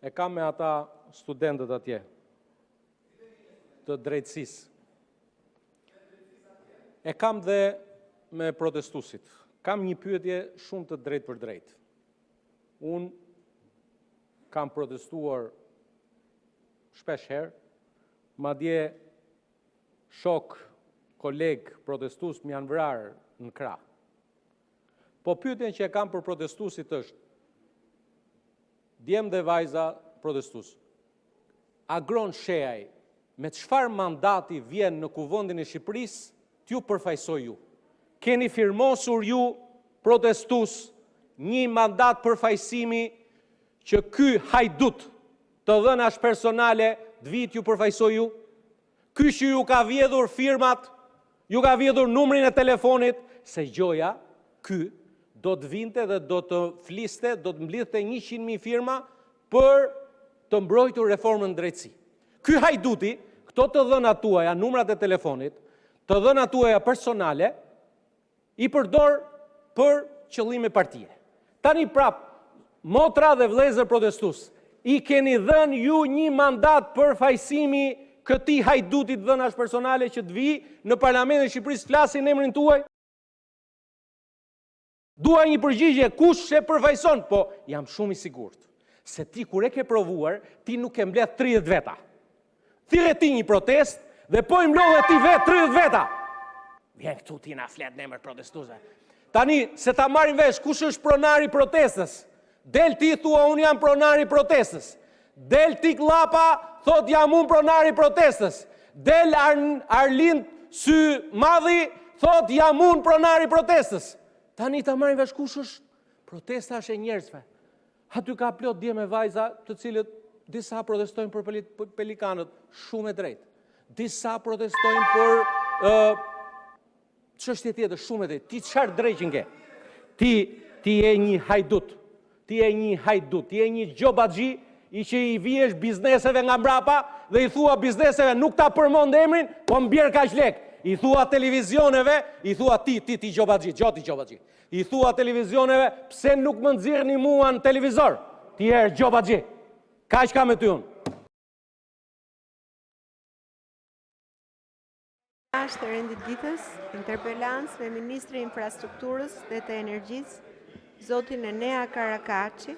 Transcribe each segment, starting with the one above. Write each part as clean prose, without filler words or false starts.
e kam me ata studentët atje të drejtësisë. E kam dhe me protestuesit. Kam një pyetje shumë të drejtë për drejtë. Unë kam protestuar shpesh herë, madje shok, koleg, protestues më janë vrarë në krah. Po pyetjen që e kam për protestuesit është, djem dhe vajza protestues, agron shehaj, me çfarë mandati vjen në kuvendin e Shqipërisë, t'ju përfaqësoj ju. Keni firmosur ju protestues një mandat përfaqësimi që ky hajdut të dhënash personale të vit ju përfaqësoj ju? Ky që ju ka vjedhur firmat, ju ka vjedhur numrin e telefonit, se gjoja, ky do të vinte dhe do të fliste, do të mblidhte 100.000 firma për të mbrojtur reformën drejtësi. Ky hajduti, këto të dhënat tuaja, numrat e telefonit, të dhënat tuaja personale, i përdor për qëllime partije. Tani prap, motra dhe vëllezër protestues, i keni dhënë ju një mandat për fajsimi këtij hajdutit dhënash personale që të vi në Parlamentin e Shqipërisë flasin në emrin tuaj? Dua një përgjigje, kush e përfaqëson? Po, jam shumë i sigurt se ti kur e ke provuar, ti nuk e mbledh 30 veta. Thirrë ti një protest dhe po i mlodhe ti vetë 30 veta. Vjen këtu ti na flet në emër protestuesve. Tani, se ta marrin vesh kush është pronari protestës. Del ti thua unë jam pronari protestës. Del ti Llapa thot jam unë pronari protestës. Del Arlind Sy Madhi thot jam unë pronari protestës. Tani ta marrin vesh kush është protesta është e njerëzve. Aty ka plot dje me vajza të cilët disa protestojnë për pelikanët, shumë e drejtë. Disa protestojnë për çështje tjetër, shumë e drejtë. Ti çfarë drejtje ke? Ti je një hajdut. Ti je një hajdut, ti je një gjobaxhi i që i vjesh bizneseve nga mbrapa dhe i thua bizneseve nuk ta përmend emrin, po mbjer kaq lek. I thua televizioneve, i thua ti gjobaxhi, gjoti gjobaxhi. I thua televizioneve, pse nuk më nxirrni mua në televizor? Ti je gjobaxhi. Kaq ka me ty unë. Është rendit ditës, interpelancë me Ministri i Infrastrukturës dhe të Energjisë, zotin Enea Karakaçi,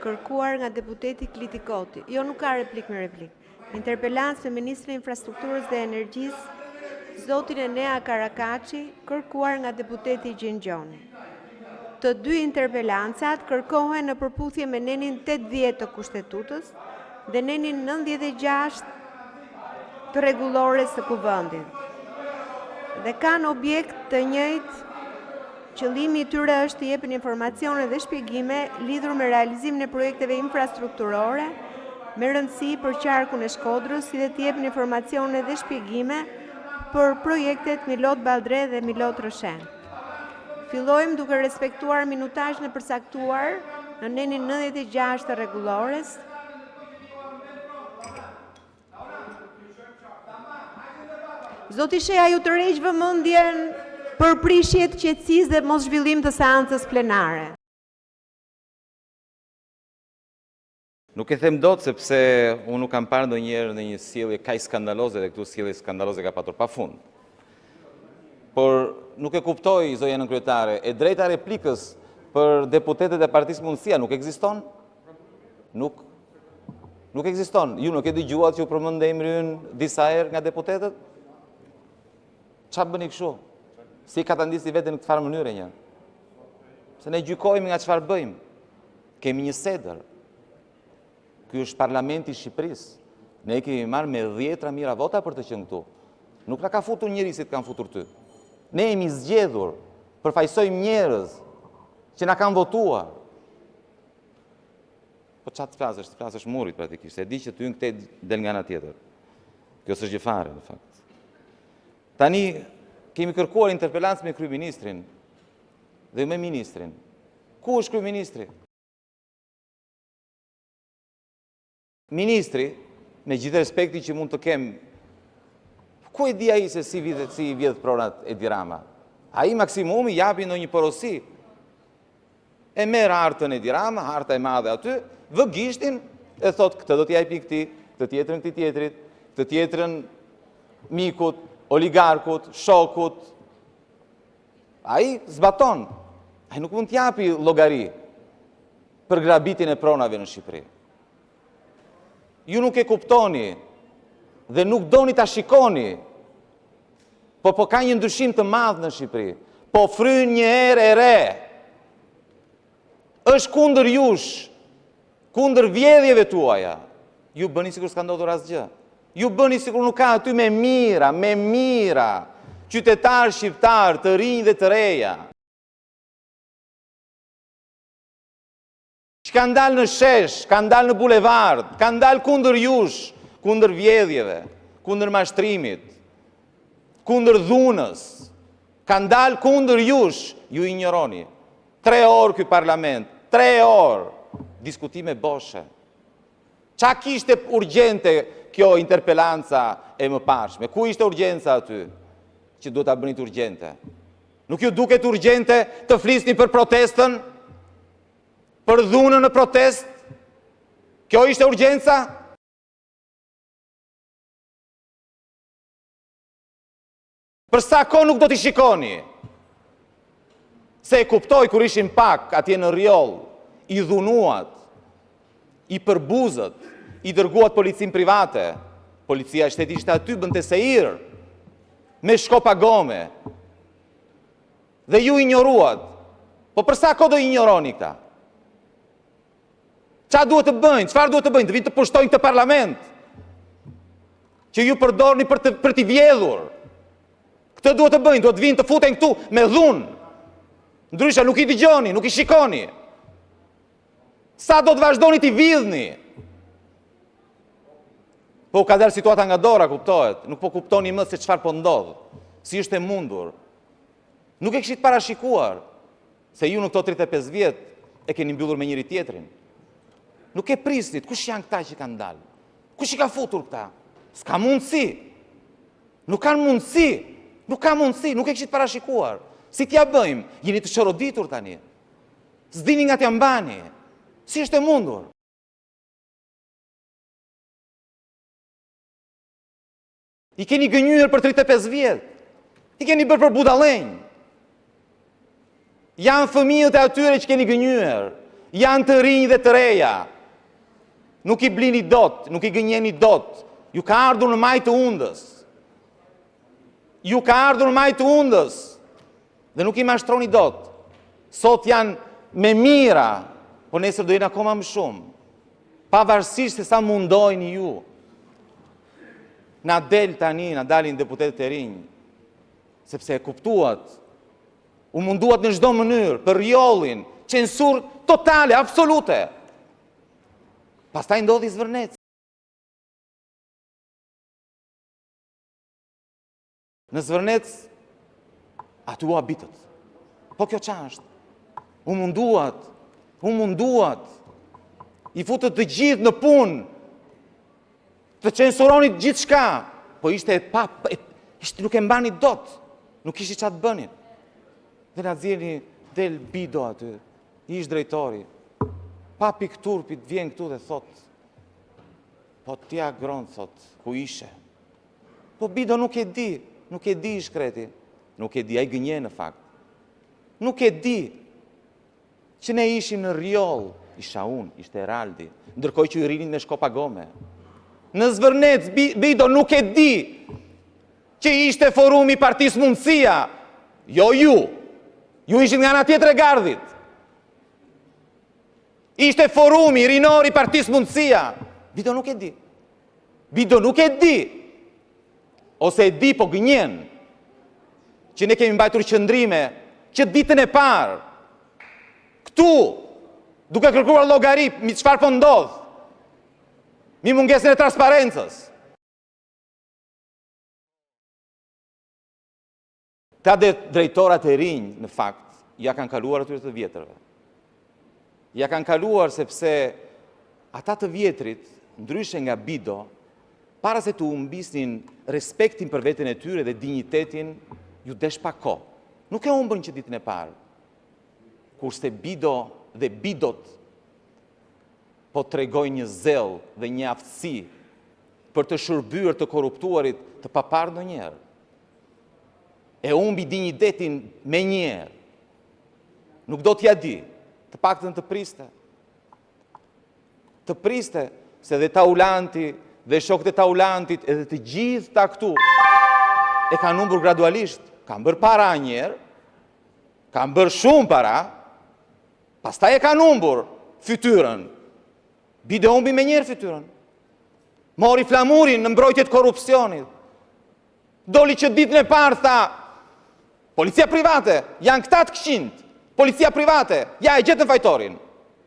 kërkuar nga deputeti Kliti Koti. Jo, nuk ka replik me replik. Interpelancë me Ministri i Infrastrukturës dhe Energjisë, zotin Enea Karakaçi, kërkuar nga deputeti Gjingjoni. Të dy interpelancat kërkohen në përputhje me nenin 80 të Kushtetutës dhe nenin 96 të rregullores të kuvendit. Dhe kanë objekt të njëjtë. Qëllimi i tyre është të jepen informacione dhe shpjegime lidhur me realizimin e projekteve infrastrukturore me rëndësi për qarkun e Shkodrës, si dhe të jepen informacione dhe shpjegime për projektet Milot Baldre dhe Milot Rëshen. Fillojmë duke respektuar minutazhin e përcaktuar në nenin 96 të rregullores. Zoti Sheha, ju të rreq vëmendjen për prishje të qetësisë dhe mos zhvillim të seancës plenare. Nuk e them dot sepse unë nuk kam parë ndonjëherë në një sjellje kaq skandaloze dhe këtu sjellje skandaloze ka patur pafund. Por nuk e kuptoj, zonja nënkryetare, e drejta replikës për deputetët e Partisë Mundësia nuk ekziston? Nuk ekziston. Ju nuk e dëgjuat që u përmend emrin disa herë nga deputetët? Çfarë bëni kështu? Si ka ta ndisi veten në këtë farë mënyre një? Se ne gjykojmë nga çfarë bëjmë. Kemi një sedër. Ky është Parlamenti i Shqipërisë. Ne kemi marrë me 10 mijëra vota për të qenë këtu. Nuk na ka futur njerëz si të kanë futur ty. Ne jemi zgjedhur, përfaqësojmë njerëz që na kanë votuar. Po çfarë të flasësh murit praktikisht. E di që ty në këtë del nga ana tjetër. Kjo s'është gjë fare në fakt. Tani kemi kërkuar interpelancë me kryeministrin dhe me ministrin. Ku është kryeministri? Ministri, me gjithë respekti që mund të kem, ku e di ai se si vjedh pronat Edi Rama? Ai maksimumi japi ndonjë porosi. E merr hartën Edi Rama, harta e madhe aty, vë gishtin e thot këtë do t'ja i këti, këtë tjetrën këti tjetrit, këtë tjetrën mikut, oligarkut, shokut. Ai zbaton. Ai nuk mund t'japi llogari për grabitin e pronave në Shqipëri. Ju nuk e kuptoni dhe nuk doni ta shikoni, po ka një ndryshim të madh në Shqipëri. Po fryn një erë e re. Është kundër jush, kundër vjedhjeve tuaja. Ju bëni sikur s'ka ndodhur asgjë. Ju bëni sikur nuk ka aty me mira, qytetarë shqiptarë të rinj dhe të reja. Që kanë dalë në shesh, kanë dalë në bulevard, kanë dalë kundër jush, kundër vjedhjeve, kundër mashtrimit, kundër dhunës, kanë dalë kundër jush, ju ignoroni. 3 orë ky parlament, 3 orë, diskutime boshe. Qa kishte urgjente kjo interpelanca e mëparshme? Ku ishte urgjenca aty që duhet ta bënit urgjente? Nuk ju duket urgjente të flisni për protestën? Për dhunën në protest? Kjo ishte urgjenca? Për sa kohë nuk do t'i shikoni? Se e kuptoj kur ishim pak atje në Rjoll, i dhunuat, i përbuzët, i dërguat policin private. Policia e shtetit ishte aty bënte seir, me shkopa gome. Dhe ju ignoruat. Po për sa kohë do ignoroni këta? Qa duhet të bëjnë? Çfarë duhet të bëjnë? Të vinë të pushtojnë këtë parlament? Që ju përdorni për t'i vjedhur. Këtë duhet të bëjnë, duhet të vinë të futen këtu me dhunë. Ndryshe nuk i dëgjoni, nuk i shikoni. Sa do të vazhdoni t'i vidhni? Po ka dalë situata nga dora, kuptohet. Nuk po kuptoni më se çfarë po ndodh. Si është e mundur. Nuk e kishit parashikuar se ju në këto 35 vjet e keni mbyllur me njëri tjetrin. Nuk e prisnit, kush janë këta që kanë dalë? Kush i ka futur këta? S'ka mundësi. Nuk kanë mundësi. Nuk ka mundësi, nuk e kishit parashikuar. Si t'ja bëjmë? Jeni të shëroditur tani. S'dini nga t'ja mbani. Si është e mundur? I keni gënjur për 35 vjet. I keni bërë për budallenj. Janë fëmijët e atyre që keni gënjur. Janë të rinj dhe të reja. Nuk i blini dot, nuk i gënjeni dot. Ju ka ardhur në majtë të undës. Ju ka ardhur në majtë të undës. Dhe nuk i mashtroni dot. Sot janë me mira, po nesër do jenë akoma më shumë. Pavarësisht se sa mundojnë ju. Na del tani, na dalin deputetët e rinj. Sepse e kuptuat. U munduat në çdo mënyrë për Rjollin, censur totale, absolute. Pastaj ndodhi Zvërnec. Në Zvërnec, aty u habitët. Po kjo qa është? U munduat. I futët të gjithë në punë, të censuronit gjithë shka. Po ishte nuk e mbani dot. Nuk ishi qa të bënin. Dhe na zjeni del Bido aty, ish drejtori. Papi Turpit vjen këtu dhe thot, po t'ja gronë, thot, ku ishe? Po Bido nuk e di i shkreti. Nuk e di, a i gënje në fakt. Nuk e di që ne ishim në Rjoll, isha unë, ishte Eraldi, ndërkoj që i rinin me shkopa gome. Në Zvërnec, Bido nuk e di që ishte forumi Partisë Mundësia. Jo ju. Ju ishin nga ana tjetër e gardhit. Ishte forumi rinori Partisë Mundësia. Bido nuk e di. Bido nuk e di. Ose e di po gënjen. Që ne kemi mbajtur qëndrime që ditën e parë. Këtu, duke kërkuar llogari, mi çfarë po ndodh? Mi mungesën e transparencës. Ta drejtorat e rinj, në fakt, ja kanë kaluar atyre të vjetërve. Ja kanë kaluar sepse ata të vjetrit, ndryshe nga Bido, para se të humbisnin respektin për veten e tyre dhe dinjitetin, ju desh pa kohë. Nuk e humbën që ditën e parë. Kurse Bido dhe Bidot po tregoj një zell dhe një aftësi për të shërbyer të korruptuarit të papar ndonjëherë. E humbi dinjitetin me njerë. Nuk do t'ja di, të paktën të priste. Të priste, se dhe Taulanti dhe shokët e Taulantit edhe të gjithë ta këtu e kanë humbur gradualisht, kanë bërë para njerë, kanë bërë shumë para, pastaj e kanë humbur fytyrën. Bide humbi me njerë fytyrën. Mori flamurin në mbrojtje të korrupsionit. Doli që ditën e parë tha, policia private, janë këta të këshint, policia private, ja e gjetën fajtorin.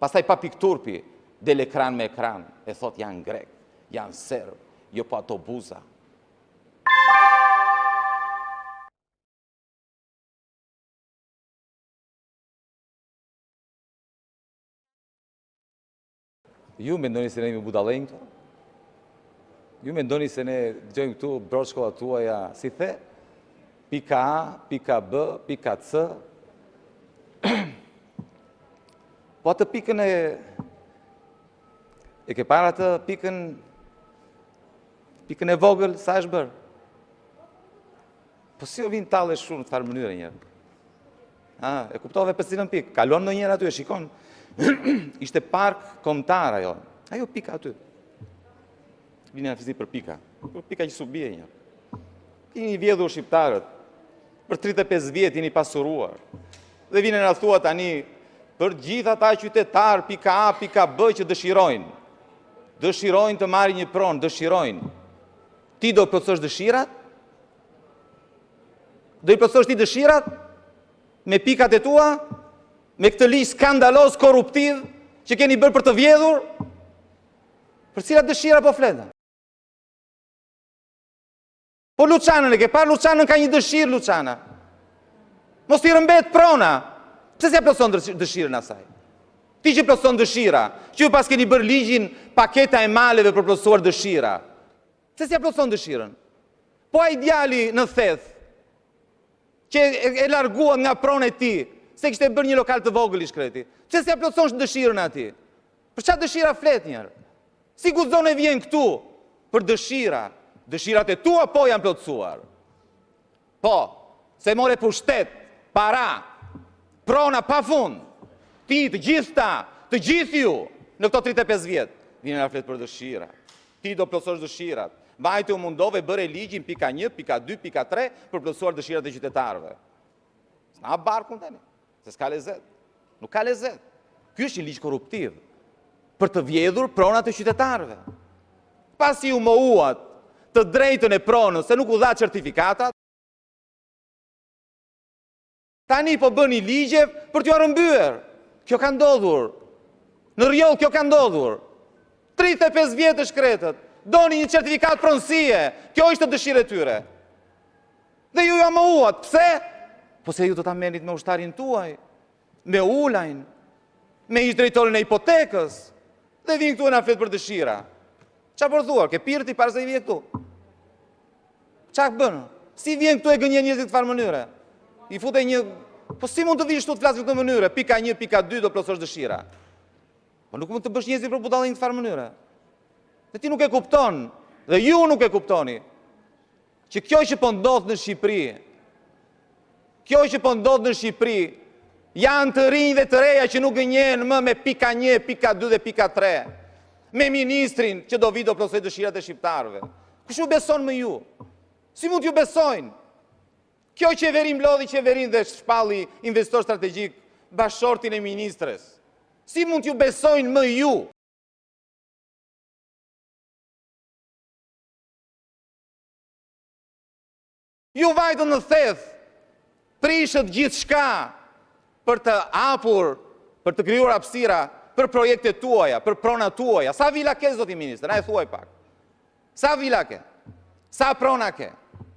Pastaj pa pikturpi, del ekran me ekran, e thot janë grek, janë serb, jo po ato buza. Ju mendoni se ne jemi budallënj këtu? Ju mendoni se ne dëgjojmë këtu broshkollat tuaja, si the? Pika A, pika B, pika C. Po atë pikën e ke parë atë pikën e vogël, sa është bërë? Po si o vinë talë shumë në të farë mënyrë njërë? E kuptove për cilën pikë, kalon në njërë aty, e shikon, ishte park kombëtar ajo, ajo pika aty. Vini në fizi për pika që su bje njërë. Kini vjedhur shqiptarët, për 35 vjetë jeni pasuruar. Dhe vine në thua tani, për gjitha ta qytetarë, pika A, pika B që dëshirojnë. Dëshirojnë të marri një pronë, dëshirojnë. Ti do plotësosh dëshirat? Do i plotësosh ti dëshirat? Me pikat e tua? Me këtë ligj skandalos, korruptiv, që keni bërë për të vjedhur? Për cilat dëshira po fletën? Po Luçanën e ke parë, Luçanën ka një dëshirë, Luçana. Mos t'i rëmbet prona. Pse s'ja plotëson dëshirën asaj? Ti që plotëson dëshira, që ju pas keni bërë ligjin paketa e maleve për plotësuar dëshira. Pse s'ja plotëson dëshirën? Po ai djali në theth, që e larguan nga prona e ti, se kishte bërë një lokal të vogël i shkreti. Pse s'ja plotëson dëshirën ati? Për çfarë dëshira flet njerë? Si guxon e vjen këtu për dëshira? Dëshirat e tua po janë plotësuar. Po, se more pushtet, para, prona pa fund. Ti, të gjithë ta, të gjithë ju, në këto 35 vjetë, vjen nga flet për dëshira. Ti do plotësosh dëshirat. Vajte u mundove bëre ligjin pika 1, pika 2, pika 3 për plotësuar dëshirat e qytetarëve. S'na barkun tani, se s'ka lezet. Nuk ka lezet. Ky është një ligj korruptiv për të vjedhur pronat e qytetarëve. Pasi u mohuat të drejtën e pronës, se nuk u dha certifikatat, tani po bëni ligje për t'ju arrëmbyer. Kjo ka ndodhur. Në rjoll kjo ka ndodhur. 35 vjetë shkretët, doni një certifikat pronësie, kjo ishte dëshirë e tyre. Dhe ju ja mohuat, pse? Po se ju do ta merrnit me ushtarin tuaj, me ulajn, me ish drejtorin e hipotekës, dhe vinë këtu e na flet për dëshira. Qa përthuar, ke pirti para se i vje këtu? Qa bënë? Si vjen këtu e gënjen njerëzit të farë mënyre? I fute një... Po si mund të vish këtu të flasë këtë mënyre? Pika 1, pika 2 do plotësosh dëshira. Po nuk mund të bësh njerëzit për budallin të farë mënyre. Dhe ti nuk e kupton, dhe ju nuk e kuptoni, që kjo që po ndodh në Shqipëri, kjo që po ndodh në Shqipëri, janë të rinj dhe të reja që nuk gënjen më me pika 1, pika 2 dhe pika 3. Me ministrin që do vi do plotësoj dëshirat e shqiptarëve. Kush ju beson më ju? Si mund t'ju besojnë? Kjo qeveri mblodhi qeverin dhe shpalli investor strategjik bashortin e ministres. Si mund t'ju besojnë më ju? Ju vajtën në theth, prishët gjithë shka për të hapur, për të krijuar hapësira për projekte tuaja, për prona tuaja. Sa vila ke, zoti minister? Na e thuaj pak. Sa vila ke? Sa prona ke?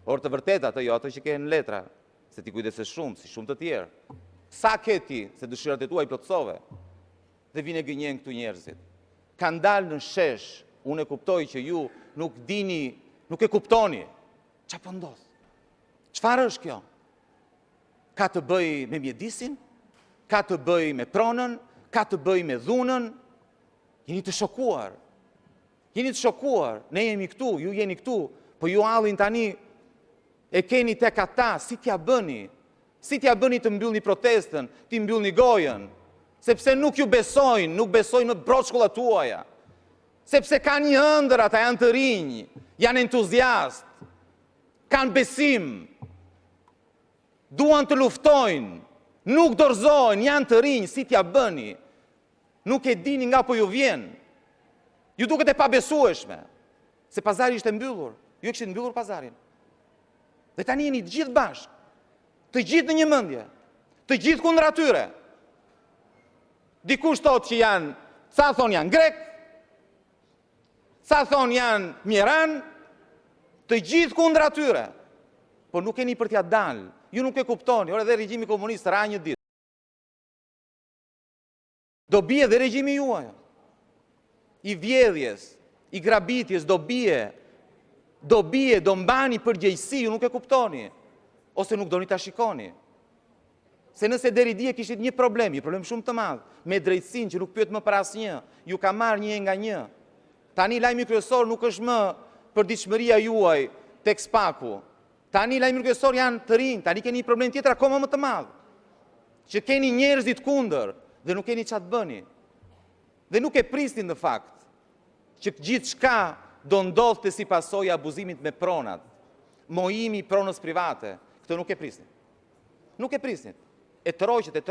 Por të vërtet ato jo, ato që ke në letra, se ti kujdese shumë, si shumë të tjerë. Sa ke ti, se dëshirat e tuaj plotësove? Dhe vine gënjen këtu njerëzit. Kanë dalë në shesh, unë e kuptoj që ju nuk dini, nuk e kuptoni. Qa po ndodh? Çfarë është kjo? Ka të bëj me mjedisin? Ka të bëj me pronën? Ka të bëj me dhunën? Jeni të shokuar. Jeni të shokuar. Ne jemi këtu, ju jeni këtu, po ju allin tani e keni tek ata, si t'ja bëni? Si t'ja bëni të mbyllni protestën, t'i mbyllni gojën? Sepse nuk ju besojnë, nuk besojnë në broçkullat tuaja. Sepse kanë një ëndër, ata janë të rinj, janë entuziast, kanë besim, duan të luftojnë, nuk dorëzojnë, janë të rinj, si t'ja bëni? Nuk e dini nga po ju vjen. Ju duket e pabesueshme, se pazari ishte mbyllur, ju e kishit mbyllur pazarin. Dhe tani jeni të gjithë bashkë, të gjithë në një mendje, të gjithë kundër atyre. Dikush thotë që janë, ca thonë janë grek, ca thonë janë mjeran, të gjithë kundër atyre. Po nuk keni për t'ja dalë, ju nuk e kuptoni, ore dhe regjimi komunist ra një ditë. Do bie dhe regjimi juaj, i vjedhjes, i grabitjes, do bie, do mbani përgjegjësi, ju nuk e kuptoni, ose nuk doni ta shikoni. Se nëse deri dje kishit një problem shumë të madh, me drejtësinë që nuk pyet më për asnjë, ju ka marrë një nga një. Tani lajmi kryesor nuk është më përditshmëria juaj tek Spaku. Tani lajmi kryesor janë të rinj, tani keni një problem tjetër akoma më të madh. Që keni njerëzit kundër dhe nuk keni çfarë të bëni. Dhe nuk e prisnin në fakt që gjithçka do ndodhte si pasojë abuzimit me pronat, mojimi i pronës private. Këtë nuk e prisnin. Nuk e prisnin. E tërhoqet,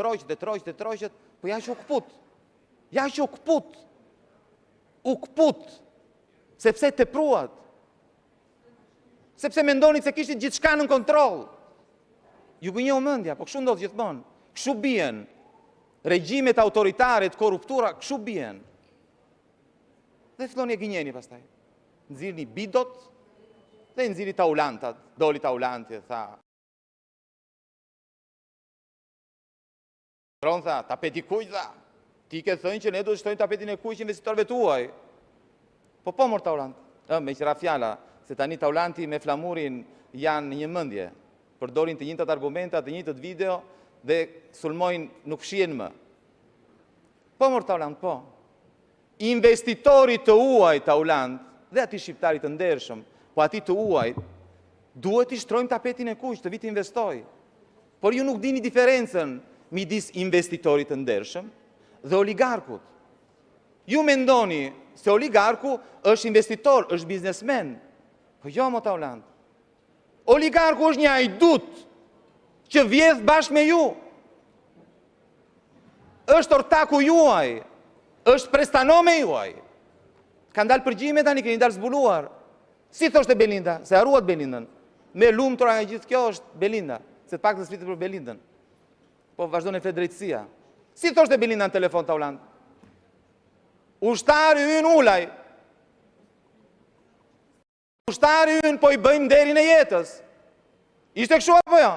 po ja që u këput. Ja që u këput. U këput. Sepse të pruat. Sepse mendoni se kishit gjithçka në kontroll. Ju gënjeu mendja, po kështu ndodh gjithmonë. Kështu bien. Regjimet autoritare të korruptura, kështu bien. Dhe filloni e gënjeni pastaj. Nxirrni bidot dhe nxirri taulantat. Doli taulanti, tha. Ron tha, tapeti kuq tha. Ti ke thënë që ne do të shtojmë tapetin e kuq investitorëve tuaj. Po mor taulant. Me qëra fjala, se tani taulanti me flamurin janë një mendje. Përdorin të njëjtat argumenta, të njëjtët video dhe sulmojnë, nuk fshihen më. Po mor taulant, po. Investitorit të uaj taulant, dhe ati shqiptarit të ndershëm, po ati të uaj, duhet i shtrojmë tapetin e kuq, të vit investoj. Por ju nuk dini diferencën midis investitorit të ndershëm dhe oligarkut. Ju mendoni se oligarku është investitor, është biznesmen. Po jo, mo taulant. Oligarku është një ajdut që vjedh bashkë me ju. Është ortaku juaj, është prestanome juaj. Kanë dalë përgjime tani, keni dalë zbuluar. Si thoshte Belinda, se haruat Belindën. Me lumtura nga gjithë kjo është Belinda, se të pak të sfitë për Belindën. Po vazhdo në fletë drejtësia. Si thoshte Belinda në telefon taulant? Ushtari ynë ulaj. Ushtari ynë po i bëjmë derin e jetës. Ishte kështu apo jo?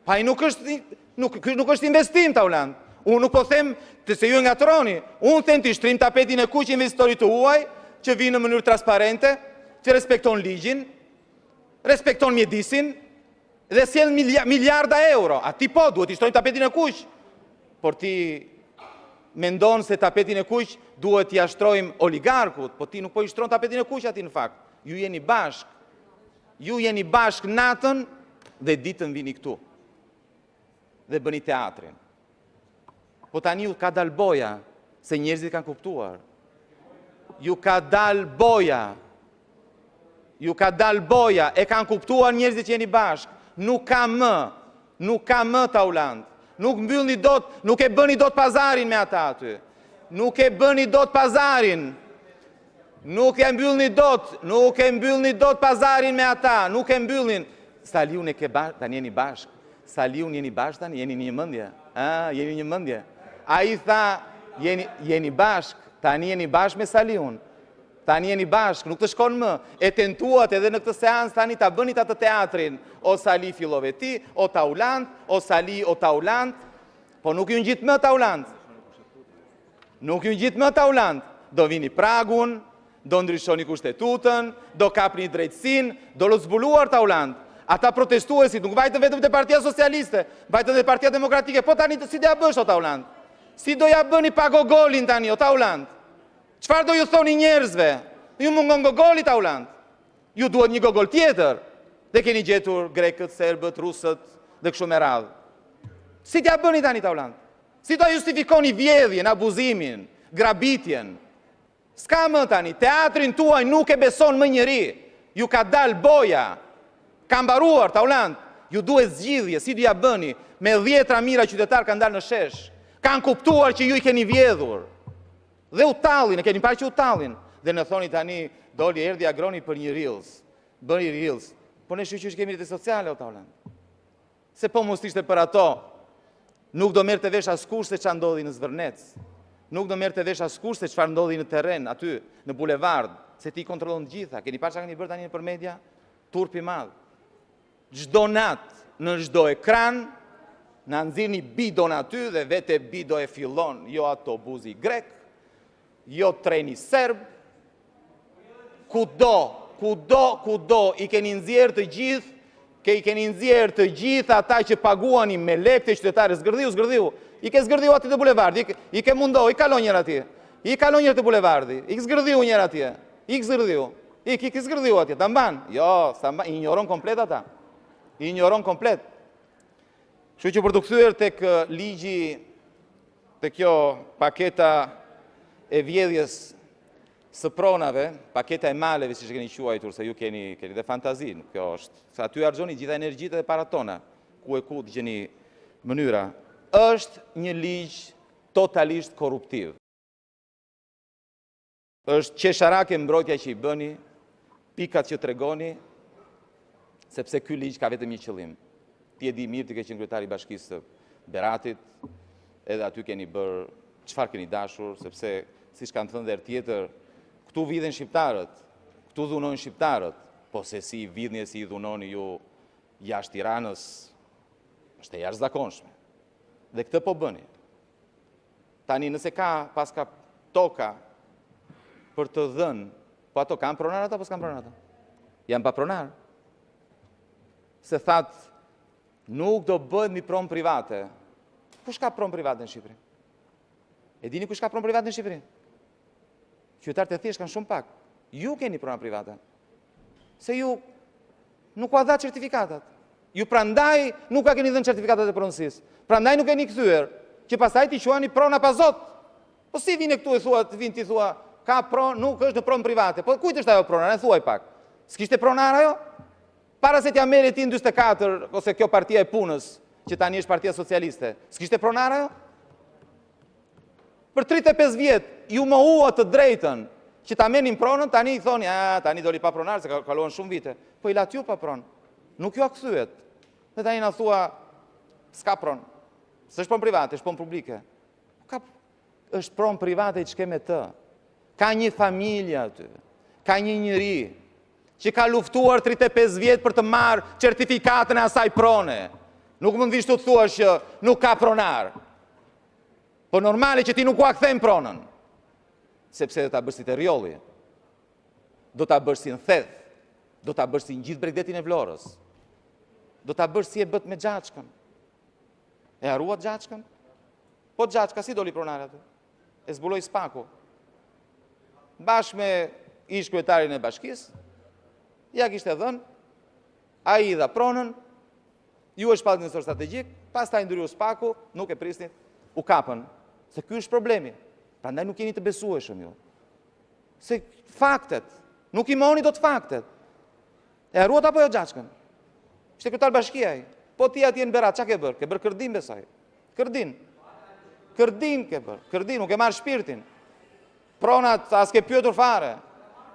Pa i nuk është investim taulant. Unë nuk po them të se ju e ngatroni. Unë them të shtrim tapetin e kuq investitorit të uaj, që vinë në mënyrë transparente, që respekton ligjin, respekton mjedisin, dhe sjell miliarda euro. A ti po, duhet i shtojnë tapetin e kuq. Por ti mendon se tapetin e kuq duhet i ashtrojmë oligarkut, po ti nuk po i shtron tapetin e kuq ati në fakt. Ju jeni bashk. Ju jeni bashk natën dhe ditën vini këtu. Dhe bëni teatrin. Po tani ju ka dal boja, se njerëzit kanë kuptuar. Ju ka dal boja. Ju ka dal boja, e kanë kuptuar njerëzit që jeni bashk. Nuk ka më taulant. Nuk mbyllni dot, nuk e bëni dot pazarin me ata aty. Nuk e bëni dot pazarin. Nuk e mbyllni dot pazarin me ata, nuk e mbyllin. Saliun e ke bashk, tani jeni bashk. Saliun jeni bashk tani, jeni një mendje. Jeni një mendje. A i tha, jeni bashk, tani jeni bashk me Saliun. Tani jeni bashk, nuk të shkon më. E tentuat edhe në këtë seans tani ta bënit atë teatrin. O Sali fillove ti, o taulant, o Sali, o taulant. Po nuk ju në gjithë më taulant. Nuk ju në gjithë më taulant. Do vini pragun, do ndryshoni kushtetutën, do kapni drejtsin, do lo zbuluar taulant. Ata protestuesit nuk vajtën vetëm të Partia Socialiste, vajtën dhe Partia Demokratike. Po tani si do ja bësh o taulant? Si do ja bëni pagogolin tani o taulant? Çfarë do ju thoni njerëzve? Ju mungon gogoli Taulant. Ju duhet një gogol tjetër. Dhe keni gjetur grekët, serbët, rusët dhe kështu me radhë. Si t'ja bëni tani Taulant? Si t'ja justifikoni vjedhjen, abuzimin, grabitjen? S'ka më tani, teatrin tuaj nuk e beson më njëri. Ju ka dal boja. Ka mbaruar Taulant. Ju duhet zgjidhje, si t'ja bëni? Me 10 mijëra qytetar kanë dalë në shesh. Kanë kuptuar që ju i keni vjedhur. Dhe u tallin, e keni parë që u tallin. Dhe në thoni tani, doli erdhi agroni për një reels. Bëri reels. Po ne shqyqysh kemi rrjetet sociale o Taulant. Se po mos ishte për ato, nuk do merrte vesh askush se çfarë ndodhi në Zvërnec. Nuk do merrte vesh askush se çfarë ndodhi në terren aty, në bulevard, se ti kontrollon të gjitha. Keni parë çfarë keni bërë tani nëpër media? Turp i madh. Çdo nat, në çdo ekran, na nxirrni bidon aty dhe vete bido e fillon, jo autobusi grek, jo treni serb, kudo i keni nxjerrë të gjithë, i keni nxjerrë të gjithë ata që paguani me lekë të qytetarë, zgërdhiu, i ke zgërdhiu aty te bulevardi, i ke mundohë, i kalon njëra atje, i kalon njëra te bulevardi, i zgërdhiu njëra atje, i zgërdhiu atje, ta mban, jo, i ignoron komplet ata, i ignoron komplet. Kështu që për të kthyer tek ligji, te kjo paketa e vjedhjes së pronave, paketa e maleve, si që keni quajtur, se ju keni dhe fantazin, kjo është, se aty argjoni gjitha energjitë dhe para tona, ku e ku të gjeni mënyra, është një ligj totalisht korruptiv. Është qesharake mbrojtja që i bëni, pikat që tregoni, sepse ky ligj ka vetëm një qëllim. Ti e di mirë, ti ke qenë kryetari i Bashkisë së Beratit, edhe aty keni bërë çfarë keni dashur, sepse, siç kanë thënë dhe herë tjetër, këtu vidhen shqiptarët, këtu dhunojnë shqiptarët, po se si vidhni e si i dhunoni ju jashtë Tiranës, është e jashtëzakonshme. Dhe këtë po bëni. Tani nëse pas ka toka për të dhënë, po ato kanë pronar ata, po s'kan pronar ata? Janë pa pronar. Se thatë, nuk do bëhet një pronë private. Kush ka pronë private në Shqipëri? E dini kush ka pronë private në Shqipëri? Qytetarët e thjeshtë kanë shumë pak. Ju keni prona private. Se ju nuk ka dha certifikatat. Ju prandaj nuk ka keni dhënë certifikatat e pronësisë. Prandaj nuk keni kthyer, që pastaj ti quani prona pa zot. Po si vini këtu e thua, vin ti thua, ka pronë, nuk është në pronë private. Po kujt është ajo prona? Ne thuaj pak. S'kishte pronar ajo? Para se t'ja merri ti në 44, ose kjo partia e punës, që tani është partia socialiste, s'kishte pronar ajo? Për 35 vjetë, ju më ua të drejtën, që ta menin pronën, tani i thoni, tani doli pa pronar, se kalohen shumë vite. Po i lat ju pa pronë. Nuk ju a kthyet. Dhe tani na thua, s'ka pronë. S'është pronë private, është pronë publike. është pronë private që ke me të. Ka një familje aty, ka një njëri, që ka luftuar 35 vjetë për të marrë certifikatën e asaj prone. Nuk më ndishtu të thua që nuk ka pronar. Po normale që ti nuk ua kthem pronën. Sepse do ta bësh si te Rjolli. Do ta bësh si në Theth. Do ta bësh si në gjithë Bregdetin e Vlorës. Do ta bësh si e bët me Gjaçkën. E haruat Gjaçkën? Po Gjaçka si doli pronar aty? E zbuloi Spaku. Bashkë me ish kryetarin e bashkisë, ja kishte dhënë, ai i dha pronën, ju e shpallët njësor strategjik, pas ta ndryu Spaku, nuk e prisnit, u kapën. Se ky është problemi. Prandaj nuk jeni të besueshëm ju. Se faktet, nuk i mohoni dot faktet. E haruat apo jo Gjaçkën? Ishte kryetar bashkia ai. Po ti atje në Berat, çka ke bërë? Ke bërë kërdin besoj. Kërdin. Kërdin ke bërë. Kërdin, nuk e marr shpirtin. Pronat as ke pyetur fare.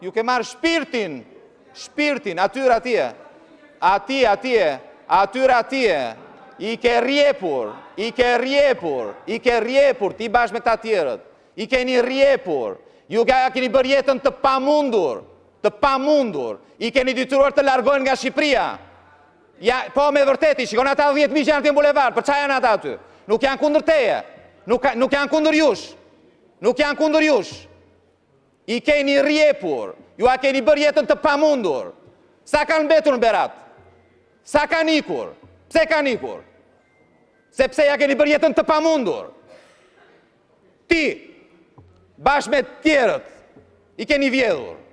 Ju ke marr shpirtin. Shpirtin, atyre atje. Atyre atje. I ke rjepur, ti bashkë me këta tjerët. I keni rjepur. Ju keni bërë jetën të pamundur. I keni detyruar të largohen nga Shqipëria. Ja, po me vërteti, shikon ata 10.000 që janë atje në bulevard, për çfarë janë ata aty? Nuk janë kundër teje. Nuk janë kundër jush. Nuk janë kundër jush. I keni rjepur. Ju a keni bërë jetën të pamundur. Sa kanë mbetur në Berat? Sa kanë ikur? Pse kanë ikur? Sepse ja keni bërë jetën të pamundur. Ti, bashkë me tjerët, I keni vjedhur.